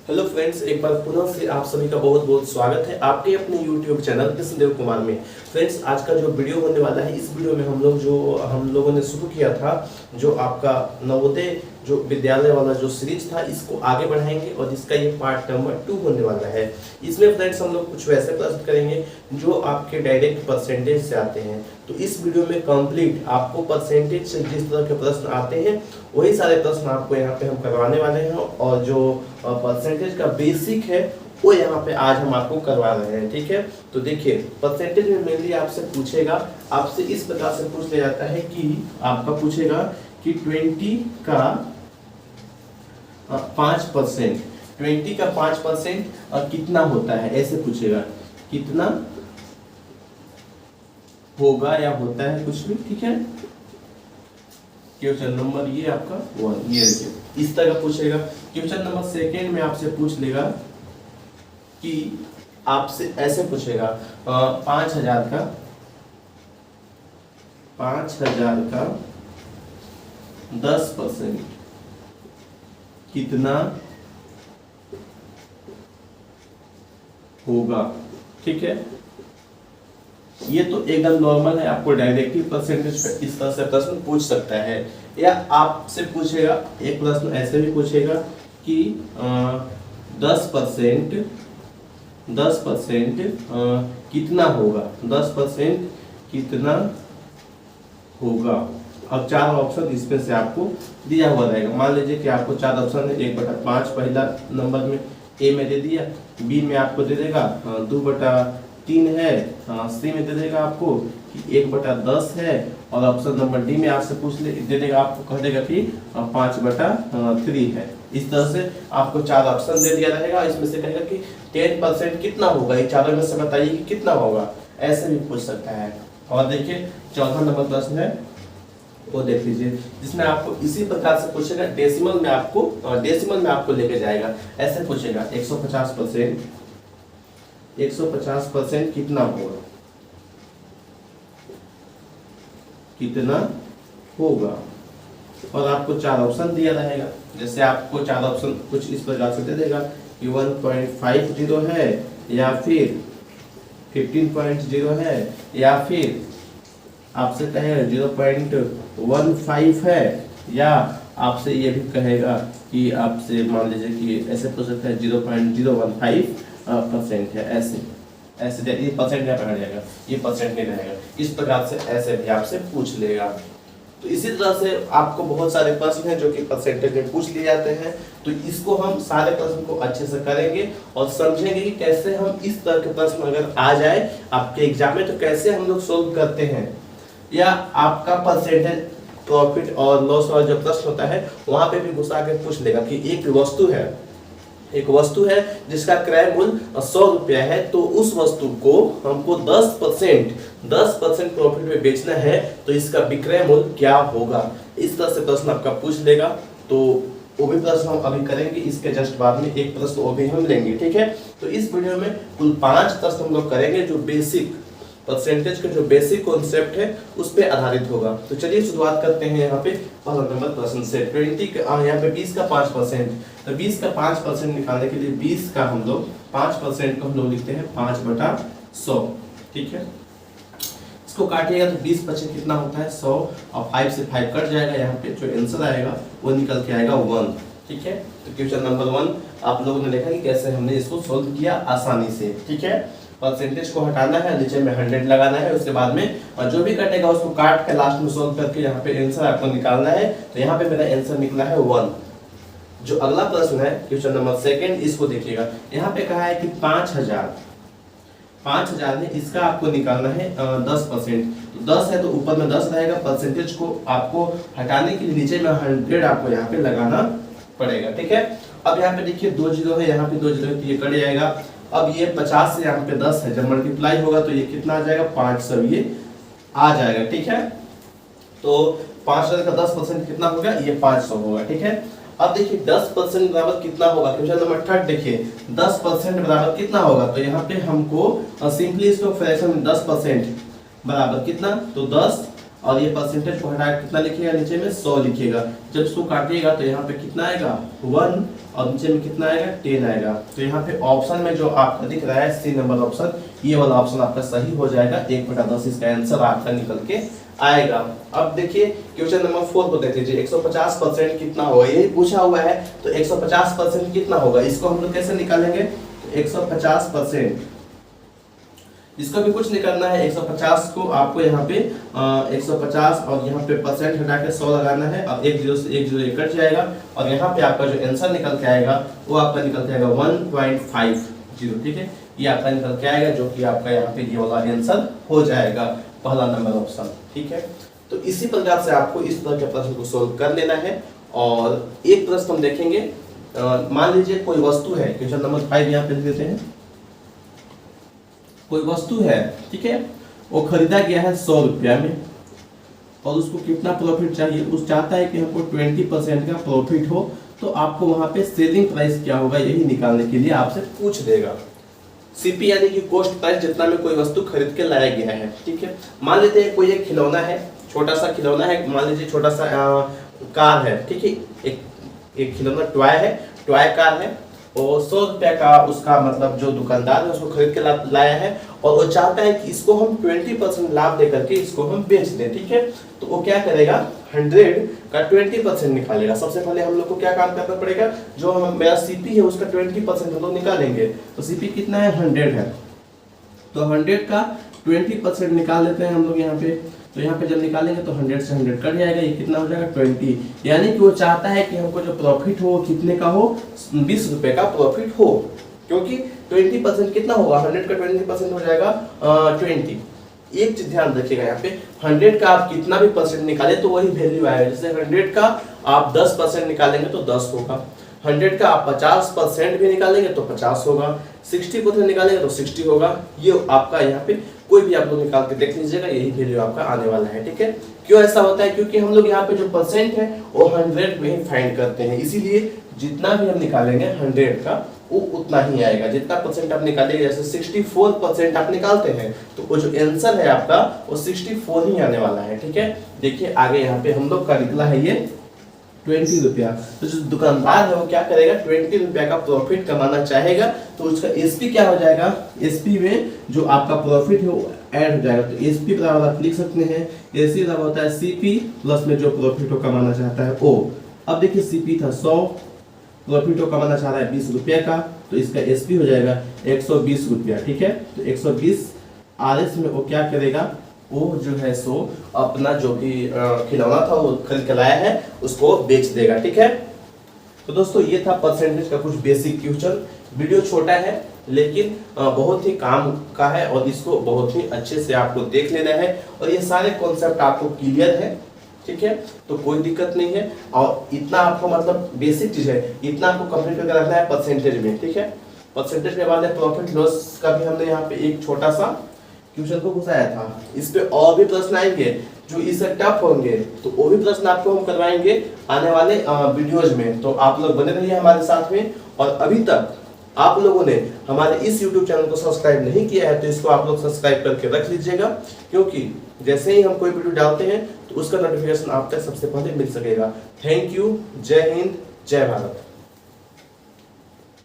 Hello friends, एक बार पुनः से आप सभी का बहुत बहुत स्वागत है आपके अपने YouTube चैनल कृष्णदेव कुमार में। फ्रेंड्स, आज का जो वीडियो होने वाला है, इस वीडियो में हम लोगों ने शुरू किया था जो आपका नवोदय जो विद्यालय वाला जो सीरीज था, इसको आगे बढ़ाएंगे और इसका ये पार्ट नंबर 2 होने वाला है। इसमें फ्रेंड्स हम लोग कुछ वैसे प्रश्न करेंगे जो आपके डायरेक्ट परसेंटेज से आते हैं। तो इस वीडियो में कंप्लीट आपको परसेंटेज से जिस तरह के प्रश्न आते हैं वही सारे प्रश्न आपको यहाँ पे हम करवाने वाले हैं, और जो परसेंटेज का बेसिक है वो यहाँ पे आज हम आपको करवा रहे हैं। ठीक है, तो देखिए परसेंटेज में मेनली आपसे पूछेगा, आपसे इस प्रकार से पूछ लिया जाता है कि आपका पूछेगा कि 20 का 5%, 20 का 5% कितना होता है, ऐसे पूछेगा कितना होगा या होता है कुछ भी। ठीक है, क्वेश्चन नंबर ये आपका 1 ये इस तरह पूछेगा। क्वेश्चन नंबर सेकेंड में आपसे पूछ लेगा कि आपसे ऐसे पूछेगा 5,000 का 10% कितना होगा। ठीक है, ये तो एकदम नॉर्मल है, आपको डायरेक्टली परसेंटेज पे इस तरह से प्रश्न पूछ सकता है। या आपसे पूछेगा एक प्रश्न ऐसे भी पूछेगा कि 10% कितना होगा, 10% कितना होगा। अब 4 ऑप्शन इसमें से आपको दिया हुआ रहेगा। मान लीजिए कि आपको 4 ऑप्शन है, 1/5 पहला नंबर में ए में दे दिया, बी में आपको दे देगा 2/3 है, सी में दे देगा आपको कि 1/10 है, और ऑप्शन नंबर डी में आपसे दे देगा, आपको कह देगा कि 5/3 है। इस तरह से आपको 4 ऑप्शन दे दिया रहेगा। इसमें से कहेगा कि 10% कितना होगा, ये चारों में से बताइए कि कितना होगा, ऐसे भी पूछ सकता है। और देखिए चौथा नंबर प्रश्न है वो देख लीजिए, जिसमें आपको इसी प्रकार से पूछेगा, डेसिमल में आपको लेके जाएगा। ऐसे पूछेगा 150% कितना होगा, और आपको 4 ऑप्शन दिया रहेगा। जैसे आपको 4 ऑप्शन कुछ इस प्रकार से दे देगा कि 1.50 है, या फिर 15.0 है, या फिर आपसे कहेगा 0.15 है, या आपसे ये भी कहेगा कि आपसे मान लीजिए कि ऐसे पूछ सकता है 0.015% है। ऐसे ये परसेंट नहीं पकड़ जाएगा, ये परसेंट नहीं रहेगा। इस प्रकार से ऐसे भी आपसे पूछ लेगा। तो इसी तरह से आपको बहुत सारे प्रश्न हैं जो कि परसेंटेज में पूछ लिए जाते हैं। तो इसको हम सारे प्रश्न को अच्छे से करेंगे और समझेंगे कि कैसे हम इस तरह के प्रश्न अगर आ जाए आपके एग्जाम में तो कैसे हम लोग सोल्व करते हैं। या आपका परसेंटेज प्रॉफिट और लॉस वाला जो प्रश्न होता है वहां पे भी घुसा के पूछ लेगा कि एक वस्तु है जिसका क्रय मूल्य 100 रुपया है, तो उस वस्तु को हमको 10% प्रॉफिट में बेचना है, तो इसका विक्रय मूल्य क्या होगा। इस तरह से प्रश्न आपका पूछ लेगा। तो वो भी प्रश्न हम अभी करेंगे, इसके जस्ट बाद में एक प्रश्न वो भी हम लेंगे। ठीक है, तो इस वीडियो में कुल 5 प्रश्न हम लोग करेंगे जो बेसिक परसेंटेज का जो बेसिक कॉन्सेप्ट है उस पे आधारित होगा। तो चलिए शुरुआत करते हैं। यहाँ पे पहला नंबर प्रश्न से 20 का यहाँ पे 20 का 5%, तो 20 का 5% निकालने के लिए 20 का हम लोग 5% को हम लोग लिखते हैं 5/100। ठीक है, इसको काटिएगा तो 20% कितना होता है 100, और 5 से 5 कट जाएगा। यहाँ पे जो आंसर आएगा वो निकल के आएगा 1। ठीक है, तो क्वेश्चन नंबर 1 आप लोगों ने देखा कि कैसे हमने इसको सोल्व किया आसानी से। ठीक है, परसेंटेज को हटाना है, नीचे में 100 लगाना है, उसके बाद में और जो भी कटेगा उसको काट के लास्ट में सोल्व करके यहाँ पे आंसर आपको निकालना है। तो यहाँ पे मेरा आंसर निकला है 1। जो अगला प्रश्न है क्वेश्चन नंबर सेकंड, इसको देखिएगा। यहाँ पे कहा है कि 5,000 है, इसका आपको निकालना है 10%। तो 10 है तो ऊपर में 10 रहेगा, परसेंटेज को आपको हटाने के लिए नीचे में 100 आपको यहाँ पे लगाना पड़ेगा। ठीक है, अब यहाँ पे देखिए 2 जीरो है, यहाँ पे 2 जीरो है, तो ये कट जाएगा। अब ये 50 से यहाँ पे 10 है, जब मल्टीप्लाई होगा तो ये कितना आ जाएगा 500, ये आ जाएगा। ठीक है, तो 500 का 10% कितना होगा, ये 500 होगा। ठीक है, अब देखिए 10% बराबर कितना होगा, क्वेश्चन नंबर 3 देखिए 10% बराबर कितना होगा। तो यहाँ पे हमको सिंपली इसको फ्रैक्शन में 10% बराबर कितना, तो 10 और ये परसेंटेज को हटा कितना लिखेगा, नीचे में 100 लिखेगा। जब इसको काटिएगा तो यहाँ पे कितना आएगा 1 और नीचे में कितना आएगा 10 आएगा। तो यहाँ पे ऑप्शन में जो आपका दिख रहा है सी नंबर ऑप्शन, ये वाला ऑप्शन आपका सही हो जाएगा। 1/10 इसका आंसर आपका निकल के आएगा। अब देखिए क्वेश्चन नंबर 4 को देख लीजिए। 150% कितना होगा, यही पूछा हुआ है। तो 150% कितना होगा, इसको हम लोग कैसे निकालेंगे। तो 150%, इसको भी कुछ नहीं करना है। 150 को आपको यहाँ पे 150 और यहाँ पे परसेंट हटा के 100 लगाना है। अब 1 0 से 1 0 कट जाएगा और यहाँ पे आपका जो आंसर निकल के आएगा वो आपका निकल के आएगा 1.50। ठीक है, ये आपका निकल के आएगा, जो कि आपका यहाँ पे ये वाला आंसर हो जाएगा, पहला नंबर ऑप्शन। ठीक है, तो इसी प्रकार से आपको इस तरह के प्रश्न को सोल्व कर लेना है। और एक प्रश्न हम देखेंगे, मान लीजिए कोई वस्तु है, क्वेश्चन नंबर 5 यहाँ पे लिख देते हैं। कोई वस्तु है, ठीक है, वो खरीदा गया है 100 रुपया में और उसको कितना प्रॉफिट चाहिए, उस चाहता है कि हमको 20% का प्रॉफिट हो। तो आपको वहां पे सेलिंग प्राइस क्या होगा, यही निकालने के लिए आपसे पूछ देगा। सीपी यानी कि कॉस्ट प्राइस, जितना में कोई वस्तु खरीद के लाया गया है। ठीक है, मान लेते हैं कोई एक खिलौना है, छोटा सा खिलौना है, मान लीजिए छोटा सा कार है। ठीक है, एक खिलौना टॉय है, टॉय कार है और 100 रुपया का उसका मतलब जो दुकानदार है उसको खरीद के लाया है और वो चाहता है कि इसको हम 20% लाभ दे करके इसको हम बेच दें। ठीक है, तो वो क्या करेगा, 100 का 20% निकालेगा। सबसे पहले हम लोग को क्या काम करना पड़ेगा, जो मेरा सीपी है उसका 20% हम लोग निकालेंगे। तो सीपी कितना है, 100 है, तो 100 का 20% निकाल लेते हैं हम लोग यहाँ पे। तो यहाँ पे जब निकालेंगे तो 100 से 100 कट जाएगा, ये कितना हो जाएगा 20। यानी कि वो चाहता है कि हमको जो प्रॉफिट हो कितने का हो, 20 रुपए का प्रॉफिट हो, क्योंकि 20% कितना होगा, 100 का 20% हो जाएगा 20। एक चीज ध्यान रखिएगा यहाँ पे, 100 का आप कितना भी परसेंट निकाले तो वही वैल्यू आएगा। जैसे 100 का आप 10% निकालेंगे तो 10 होगा, 100 का आप 50% भी निकालेंगे तो 50 होगा, 60% निकालेंगे तो 60 होगा। ये आपका यहाँ पे कोई भी आप लोग निकाल के देख लीजिएगा, यही वैल्यू आपका आने वाला है। ठीक है, क्यों ऐसा होता है, क्योंकि हम लोग यहाँ पे जो परसेंट है वो 100 में ही फाइंड करते हैं, इसीलिए जितना भी हम निकालेंगे 100 का वो उतना ही आएगा। जितना परसेंट आप निकालेंगे, जैसे 64% आप निकालते हैं तो वो जो आंसर है आपका वो 64 ही आने वाला है। ठीक है, देखिए आगे यहाँ पे हम लोग का निकला है ये 20 रुपया। तो जो दुकानदार है वो क्या करेगा, 20 रुपया का प्रॉफिट कमाना चाहेगा, तो उसका एसपी क्या हो जाएगा, एसपी में जो आपका प्रॉफिट है वो ऐड हो जाएगा। तो एसपी बराबर आप लिख सकते हैं, एसपी बराबर होता है सीपी प्लस में जो प्रॉफिट को कमाना चाहता है ओ। अब देखिए सीपी था 100, प्रॉफिट को कमाना चाह रहा है 20 रुपया का, तो इसका एसपी हो जाएगा 120 रुपया। ठीक है, तो 120 आरएस में वो क्या करेगा, वो जो है सो अपना जो भी खिलौना था वो खरीद के लाया है उसको बेच देगा। ठीक है, तो दोस्तों ये था परसेंटेज का कुछ बेसिक क्वेश्चन। वीडियो छोटा है लेकिन बहुत ही काम का है और इसको बहुत ही अच्छे से आपको देख लेना है और ये सारे कॉन्सेप्ट आपको क्लियर है। ठीक है, तो कोई दिक्कत नहीं है और इतना आपको मतलब बेसिक चीज है, इतना आपको कंप्लीट करके रखना है परसेंटेज में। ठीक है, परसेंटेज के बाद प्रॉफिट लॉस का भी हमने यहाँ पे एक छोटा सा क्वेश्चन को घुसाया था। इस पे और भी प्रश्न आएंगे जो इससे टफ होंगे, तो वो भी प्रश्न आपको हम करवाएंगे आने वाले वीडियोज में। तो आप लोग बने रहिए हमारे साथ में। और अभी तक आप लोगों ने हमारे इस YouTube चैनल को सब्सक्राइब नहीं किया है तो इसको आप लोग सब्सक्राइब करके रख लीजिएगा, क्योंकि जैसे ही हम कोई वीडियो डालते हैं तो उसका नोटिफिकेशन आप तक सबसे पहले मिल सकेगा। थैंक यू, जय हिंद, जय भारत।